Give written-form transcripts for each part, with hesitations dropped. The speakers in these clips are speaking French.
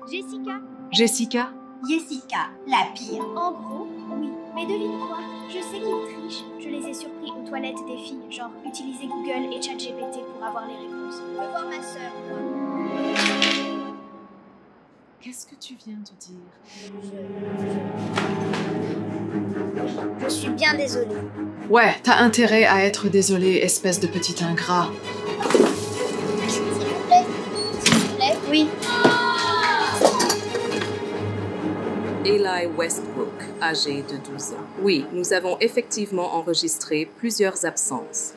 Jessica. Jessica? Jessica, la pire. En gros, oui. Mais devine quoi? Je sais qu'ils trichent. Je les ai surpris aux toilettes des filles, genre utiliser Google et ChatGPT pour avoir les réponses. Je veux voir ma sœur, moi. Qu'est-ce que tu viens de dire? Je suis bien désolée. Ouais, t'as intérêt à être désolé, espèce de petit ingrat. S'il vous plaît. S'il vous plaît. Oui. Eli Westbrook, âgé de 12 ans. Oui, nous avons effectivement enregistré plusieurs absences.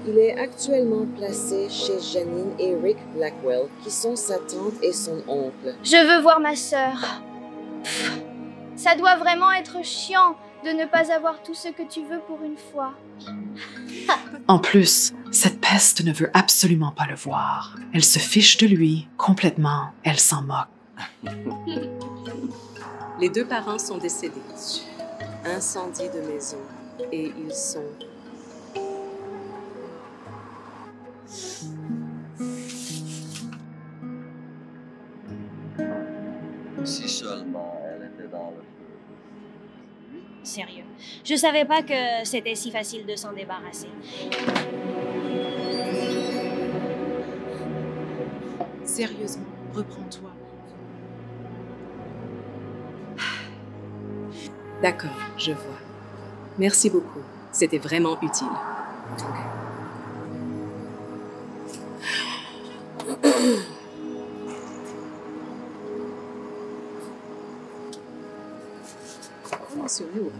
Il est actuellement placé chez Janine et Rick Blackwell, qui sont sa tante et son oncle. Je veux voir ma sœur. Ça doit vraiment être chiant de ne pas avoir tout ce que tu veux pour une fois. En plus, cette peste ne veut absolument pas le voir. Elle se fiche de lui, complètement. Elle s'en moque. Les deux parents sont décédés. Incendie de maison. Et ils sont... Si seulement elle était dans le feu. Sérieux. Je savais pas que c'était si facile de s'en débarrasser. Sérieusement, reprends-toi. D'accord, je vois. Merci beaucoup. C'était vraiment utile. Comment seriez-vous?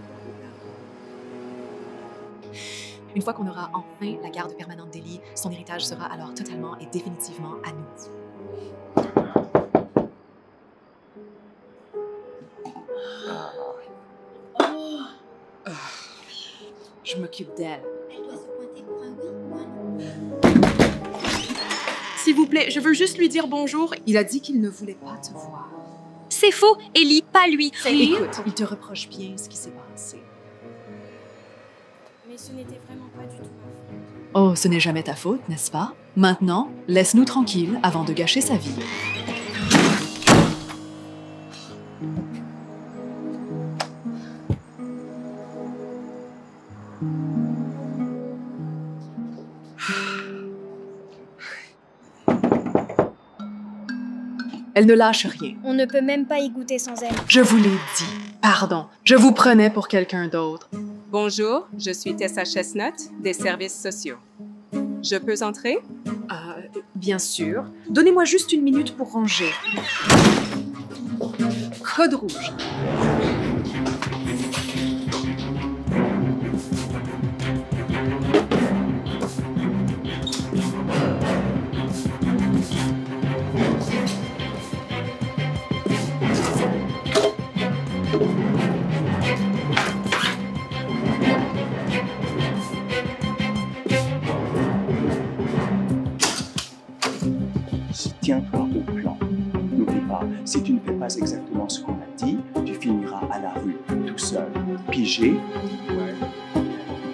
Une fois qu'on aura enfin la garde permanente d'Ellie, son héritage sera alors totalement et définitivement à nous. Je m'occupe d'elle. Elle doit se pointer pour un oui ou un non. S'il vous plaît, je veux juste lui dire bonjour. Il a dit qu'il ne voulait pas te voir. C'est faux, Ellie, pas lui. Écoute, il te reproche bien ce qui s'est passé. Mais ce n'était vraiment pas du tout ma faute. Oh, ce n'est jamais ta faute, n'est-ce pas? Maintenant, laisse-nous tranquilles avant de gâcher sa vie. Elle ne lâche rien. On ne peut même pas y goûter sans elle. Je vous l'ai dit. Pardon. Je vous prenais pour quelqu'un d'autre. Bonjour, je suis Tessa Chestnut, des services sociaux. Je peux entrer? Bien sûr. Donnez-moi juste une minute pour ranger. Code rouge. Tiens-toi au plan. N'oublie pas, si tu ne fais pas exactement ce qu'on a dit, tu finiras à la rue, tout seul. Pigé? Ouais.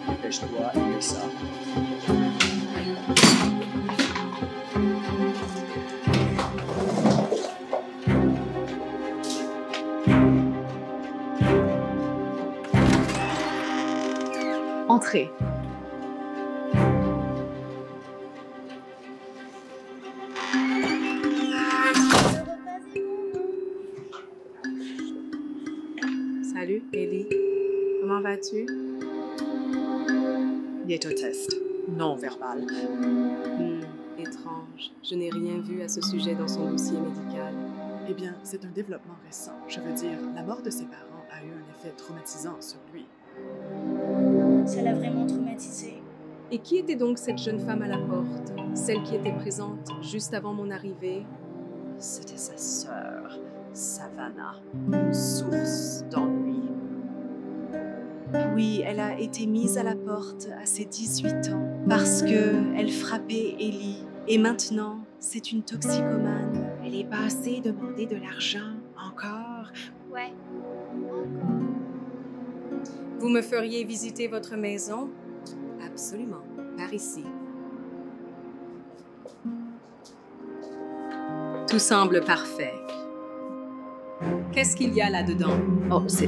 Dépêche-toi et fais ça. Entrez. Salut, Ellie. Comment vas-tu? Il est au test. Non verbal. Étrange. Je n'ai rien vu à ce sujet dans son dossier médical. Eh bien, c'est un développement récent. Je veux dire, la mort de ses parents a eu un effet traumatisant sur lui. Ça l'a vraiment traumatisé. Et qui était donc cette jeune femme à la porte? Celle qui était présente juste avant mon arrivée? C'était sa sœur, Savannah, une source d'ennui. Oui, elle a été mise à la porte à ses 18 ans parce qu'elle frappait Ellie. Et maintenant, c'est une toxicomane. Elle est passée demander de l'argent encore. Ouais. Vous me feriez visiter votre maison? Absolument. Par ici. Tout semble parfait. Qu'est-ce qu'il y a là-dedans? Oh, c'est...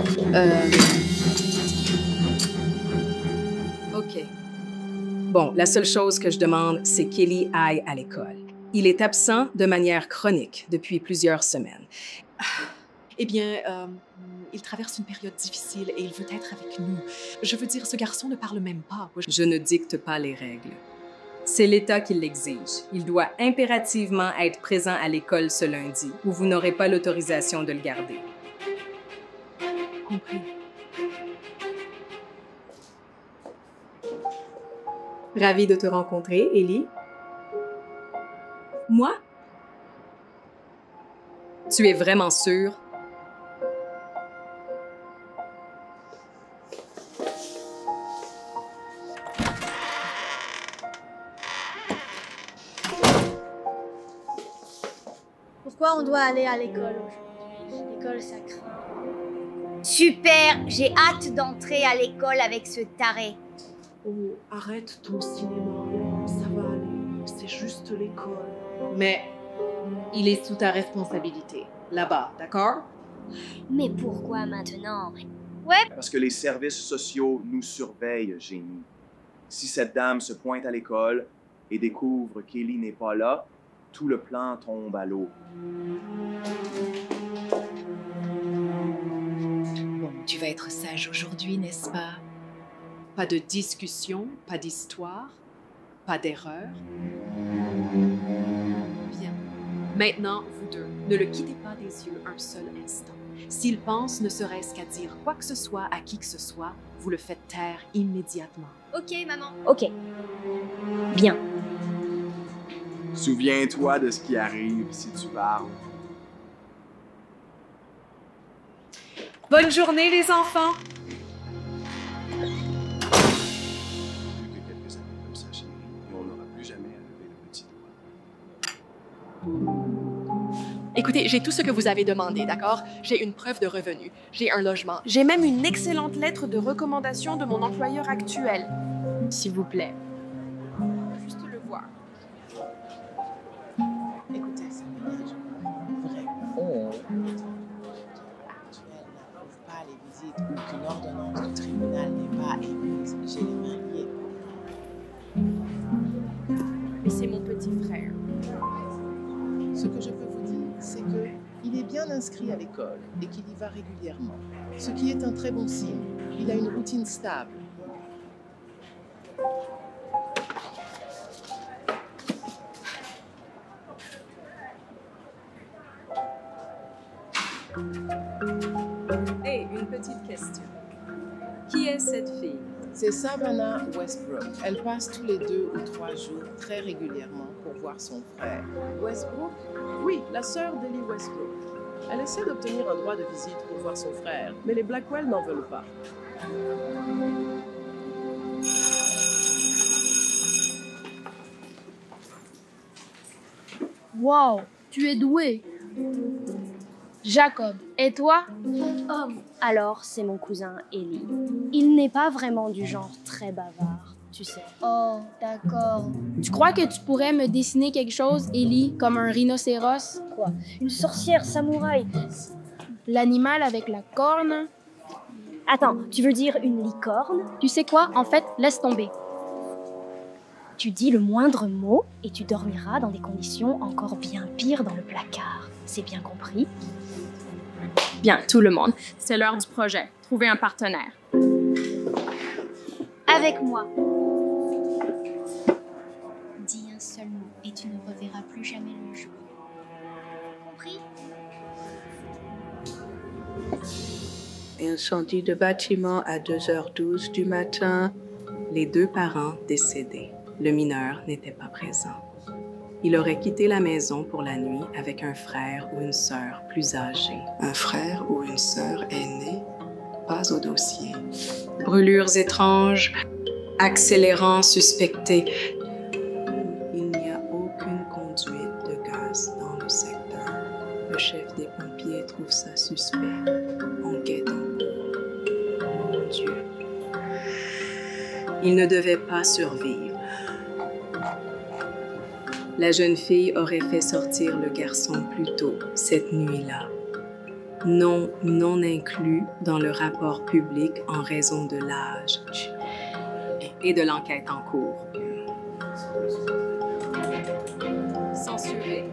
OK. Bon, la seule chose que je demande, c'est qu'Ellie aille à l'école. Il est absent de manière chronique depuis plusieurs semaines. Eh bien, il traverse une période difficile et il veut être avec nous. Je veux dire, ce garçon ne parle même pas. Je ne dicte pas les règles. C'est l'État qui l'exige. Il doit impérativement être présent à l'école ce lundi ou vous n'aurez pas l'autorisation de le garder. Compris. Ravie de te rencontrer, Ellie. Moi? Tu es vraiment sûre? Pourquoi on doit aller à l'école aujourd'hui? L'école, ça craint. Super, j'ai hâte d'entrer à l'école avec ce taré. Oh, arrête ton cinéma. Ça va aller. C'est juste l'école. Mais il est sous ta responsabilité, là-bas, d'accord? Mais pourquoi maintenant? Parce que les services sociaux nous surveillent, Génie. Si cette dame se pointe à l'école et découvre qu'Ellie n'est pas là, tout le plan tombe à l'eau. Bon, tu vas être sage aujourd'hui, n'est-ce pas? Pas de discussion, pas d'histoire, pas d'erreur. Bien. Maintenant, vous deux, ne le quittez pas des yeux un seul instant. S'il pense ne serait-ce qu'à dire quoi que ce soit à qui que ce soit, vous le faites taire immédiatement. Ok, maman. Ok. Bien. Souviens-toi de ce qui arrive si tu parles. Bonne journée, les enfants! Plus que quelques années comme ça, chérie, et on n'aura plus jamais à lever le petit doigt. Écoutez, j'ai tout ce que vous avez demandé, d'accord? J'ai une preuve de revenu, j'ai un logement, j'ai même une excellente lettre de recommandation de mon employeur actuel. S'il vous plaît. Juste le voir. Écoutez, ça ménage vraiment. Actuel n'approuve pas les visites ou qu'une ordonnance du tribunal n'est pas émise. J'ai les mains liées. Mais c'est mon petit frère. Ce que je peux vous dire, c'est que il est bien inscrit à l'école et qu'il y va régulièrement. Ce qui est un très bon signe. Il a une routine stable. Hey, une petite question. Qui est cette fille? C'est Savannah Westbrook. Elle passe tous les 2 ou 3 jours très régulièrement pour voir son frère. Westbrook? Oui, la sœur d'Ellie Westbrook. Elle essaie d'obtenir un droit de visite pour voir son frère, mais les Blackwell n'en veulent pas. Wow, tu es doué. Jacob, et toi? Alors, c'est mon cousin Ellie. Il n'est pas vraiment du genre très bavard, tu sais. Oh, d'accord. Tu crois que tu pourrais me dessiner quelque chose, Ellie, comme un rhinocéros? Quoi? Une sorcière samouraï? L'animal avec la corne? Attends, tu veux dire une licorne? Tu sais quoi? En fait, laisse tomber. Tu dis le moindre mot et tu dormiras dans des conditions encore bien pires dans le placard. C'est bien compris? Bien, tout le monde. C'est l'heure du projet. Trouver un partenaire. Avec moi. Dis un seul mot et tu ne reverras plus jamais le jour. Compris? Incendie de bâtiment à 2h12 du matin. Les 2 parents décédés. Le mineur n'était pas présent. Il aurait quitté la maison pour la nuit avec un frère ou une sœur plus âgés. Un frère ou une sœur aînée? Pas au dossier. Brûlures étranges, accélérants suspectés. Il n'y a aucune conduite de gaz dans le secteur. Le chef des pompiers trouve ça suspect. On guette en cours. Mon Dieu. Il ne devait pas survivre. La jeune fille aurait fait sortir le garçon plus tôt cette nuit-là. Nom non inclus dans le rapport public en raison de l'âge et de l'enquête en cours. Censuré.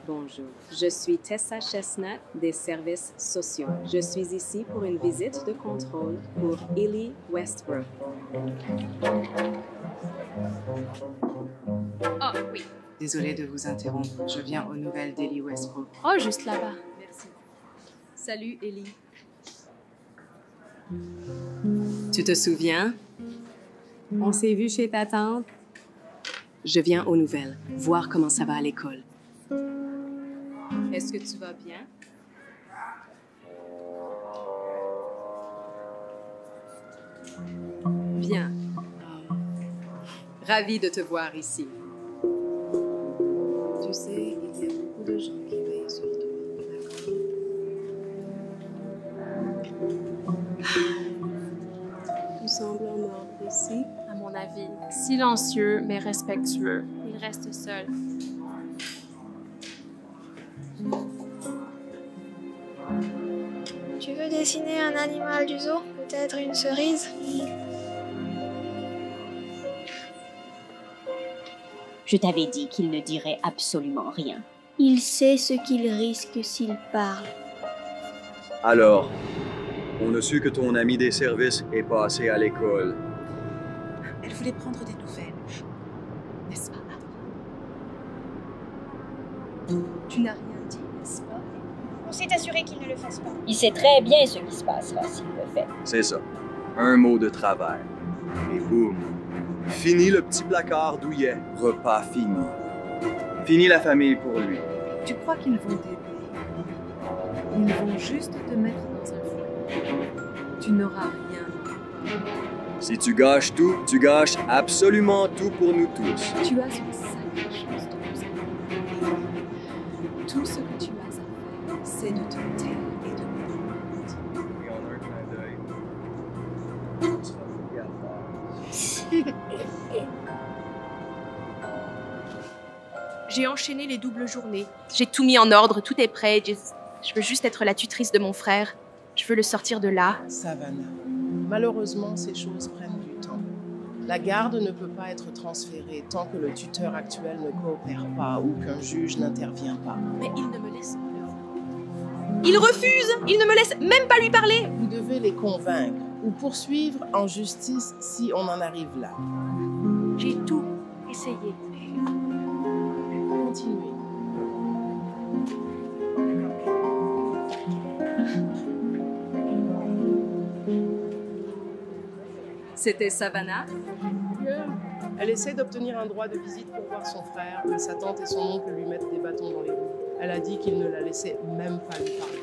Bonjour, je suis Tessa Chestnut des services sociaux. Je suis ici pour une visite de contrôle pour Ellie Westbrook. Ah, oui. Désolée de vous interrompre, je viens aux nouvelles d'Ellie Westbrook. Oh, juste là-bas. Merci. Salut, Ellie. Tu te souviens? On s'est vu chez ta tante. Je viens aux nouvelles, voir comment ça va à l'école. Est-ce que tu vas bien? Bien. Ravie de te voir ici. Tu sais, il y a beaucoup de gens qui veillent sur toi, d'accord? Tu sembles en ordre ici. À mon avis, silencieux mais respectueux. Il reste seul. Tu veux dessiner un animal du zoo? Peut-être une cerise? Je t'avais dit qu'il ne dirait absolument rien. Il sait ce qu'il risque s'il parle. Alors, on a su que ton ami des services est passé à l'école. Elle voulait prendre des nouvelles, n'est-ce pas? Tu n'as rien dit, n'est-ce pas? On s'est assuré qu'il ne le fasse pas. Il sait très bien ce qui se passera s'il le fait. C'est ça. Un mot de travers. Et boum. Fini le petit placard douillet. Repas fini. Fini la famille pour lui. Tu crois qu'ils vont t'aider? Ils vont juste te mettre dans un foyer. Tu n'auras rien. Si tu gâches tout, tu gâches absolument tout pour nous tous. Tu as une sacrée chance de nous aider. Tout ce que tu as à faire, c'est de te taire et de nous prendre. Et en un clin d'œil, tu seras fouillé à terre. J'ai enchaîné les doubles journées. J'ai tout mis en ordre, tout est prêt. Je veux juste être la tutrice de mon frère. Je veux le sortir de là. Savannah, malheureusement, ces choses prennent du temps. La garde ne peut pas être transférée tant que le tuteur actuel ne coopère pas ou qu'un juge n'intervient pas. Mais il ne me laisse pas le voir. Il refuse! Il ne me laisse même pas lui parler! Vous devez les convaincre ou poursuivre en justice si on en arrive là. J'ai tout essayé. Continuez. C'était Savannah? Elle essaie d'obtenir un droit de visite pour voir son frère, mais sa tante et son oncle lui mettent des bâtons dans les roues. Elle a dit qu'il ne la laissait même pas lui parler.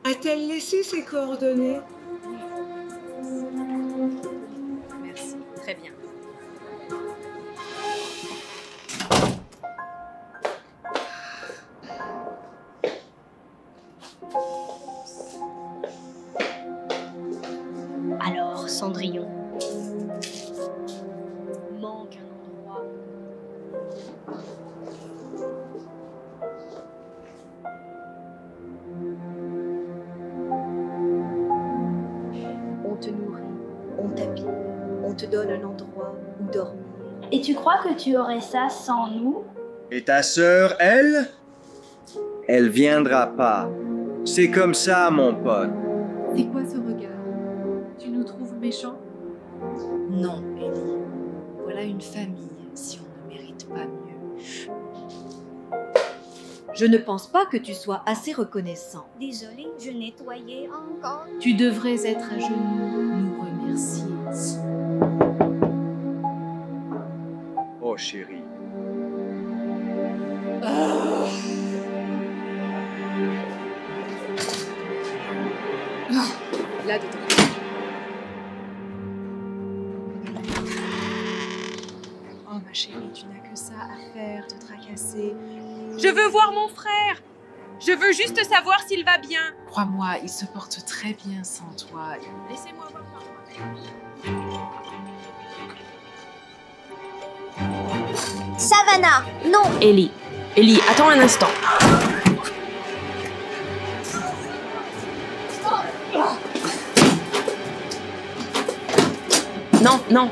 A-t-elle laissé ses coordonnées? Merci. Très bien. Alors, Cendrillon, manque un endroit. On te nourrit, on t'habille, on te donne un endroit où dormir. Et tu crois que tu aurais ça sans nous? Et ta sœur, elle? Elle viendra pas. C'est comme ça, mon pote. C'est quoi ce regard? Tu nous trouves méchants? Non, Ellie. Voilà une famille, si on ne mérite pas mieux. Je ne pense pas que tu sois assez reconnaissant. Désolée, je nettoyais encore. Tu devrais être à genoux, nous remercier. Oh, chérie. Ah. là de ton... Oh ma chérie, tu n'as que ça à faire, te tracasser. Je veux voir mon frère. Je veux juste savoir s'il va bien. Crois-moi, il se porte très bien sans toi. Laissez-moi voir par moi. Savannah, non. Ellie, attends un instant. Non. Non,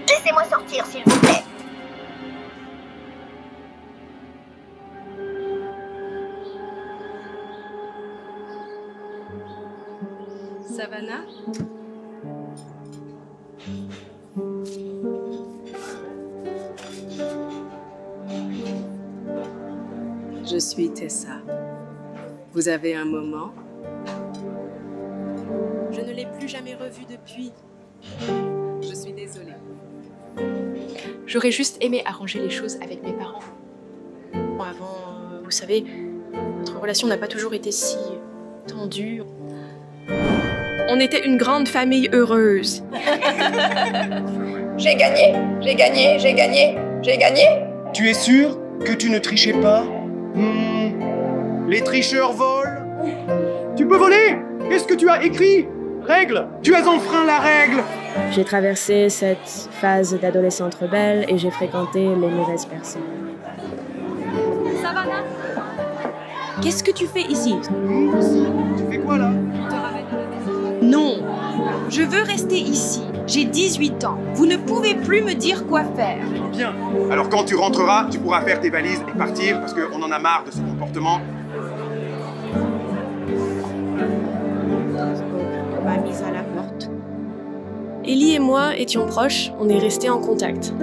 laissez-moi sortir, s'il vous plaît. Savannah? Je suis Tessa. Vous avez un moment? Je ne l'ai plus jamais revu depuis. Je suis désolée. J'aurais juste aimé arranger les choses avec mes parents. Bon, avant, vous savez, notre relation n'a pas toujours été si tendue. On était une grande famille heureuse. J'ai gagné, j'ai gagné, j'ai gagné, j'ai gagné. Tu es sûr que tu ne trichais pas? Les tricheurs volent. Tu peux voler? Qu'est-ce que tu as écrit? Règle! Tu as enfreint la règle! J'ai traversé cette phase d'adolescente rebelle et j'ai fréquenté les mauvaises personnes. Savannah, qu'est-ce que tu fais ici? Tu fais quoi là? Non, je veux rester ici. J'ai 18 ans. Vous ne pouvez plus me dire quoi faire. Bien. Alors quand tu rentreras, tu pourras faire tes valises et partir parce qu'on en a marre de ce comportement. On m'a mise à la porte. Ellie et moi étions proches, on est restés en contact.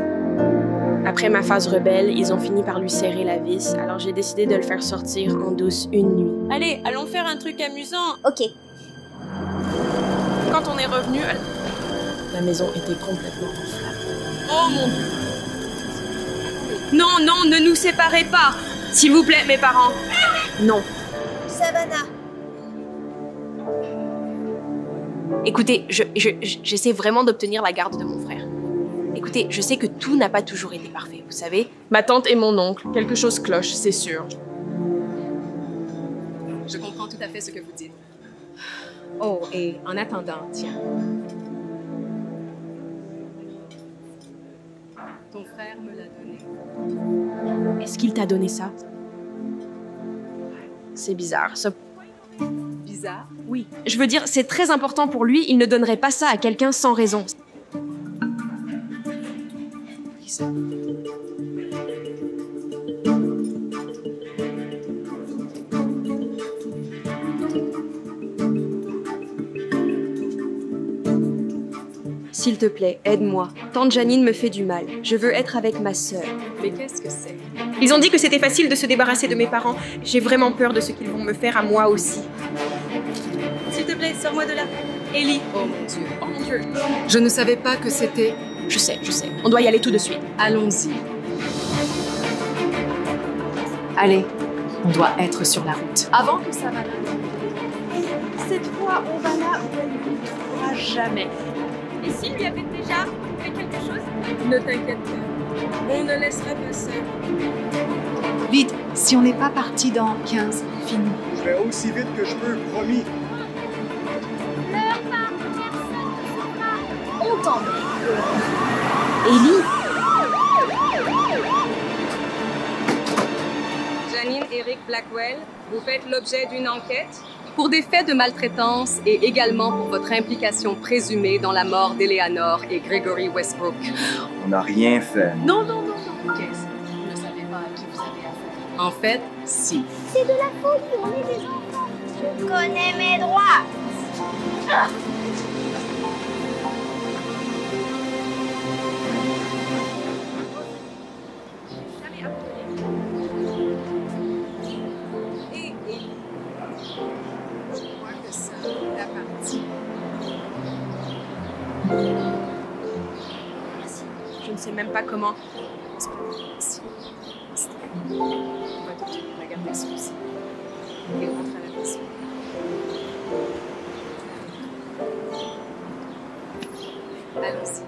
Après ma phase rebelle, ils ont fini par lui serrer la vis, alors j'ai décidé de le faire sortir en douce une nuit. Allez, allons faire un truc amusant. Ok. Quand on est revenu, la maison était complètement en flammes. Oh mon Dieu. Non, ne nous séparez pas. S'il vous plaît, mes parents. Non. Savannah. Écoutez, j'essaie vraiment d'obtenir la garde de mon frère. Écoutez, je sais que tout n'a pas toujours été parfait, vous savez. Ma tante et mon oncle, quelque chose cloche, c'est sûr. Je comprends tout à fait ce que vous dites. Oh, et en attendant, tiens. Ton frère me l'a donné. Est-ce qu'il t'a donné ça? C'est bizarre, ça... Bizarre? Oui. Je veux dire, c'est très important pour lui, il ne donnerait pas ça à quelqu'un sans raison. Qui ça? S'il te plaît, aide-moi. Tante Janine me fait du mal. Je veux être avec ma sœur. Mais qu'est-ce que c'est? Ils ont dit que c'était facile de se débarrasser de mes parents. J'ai vraiment peur de ce qu'ils vont me faire à moi aussi. S'il te plaît, sors-moi de là. Ellie. Oh mon Dieu. Oh mon Dieu. Je ne savais pas que c'était... Je sais. On doit y aller tout de suite. Allons-y. Allez, on doit être sur la route. Avant que ça va là. Cette fois, on va là où elle ne nous trouvera jamais. Et s'il lui avait déjà fait quelque chose? Ne t'inquiète pas. On ne laissera pas ça. Vite, si on n'est pas parti dans 15, fini. Je vais aussi vite que je peux, promis. Pleure pas, personne ne saura. On t'emmène. Ellie. Janine Eric Blackwell, vous faites l'objet d'une enquête pour des faits de maltraitance et également pour votre implication présumée dans la mort d'Eleanor et Gregory Westbrook. On n'a rien fait. Non. Qu'est-ce? Vous ne savez pas à qui vous avez affaire. En fait, si. C'est de la folie, on est des enfants. Je connais mes droits. Merci. Je ne sais même pas comment. Si. On va tout de suite regarder ceci. Et on rentre à la maison. Allons-y.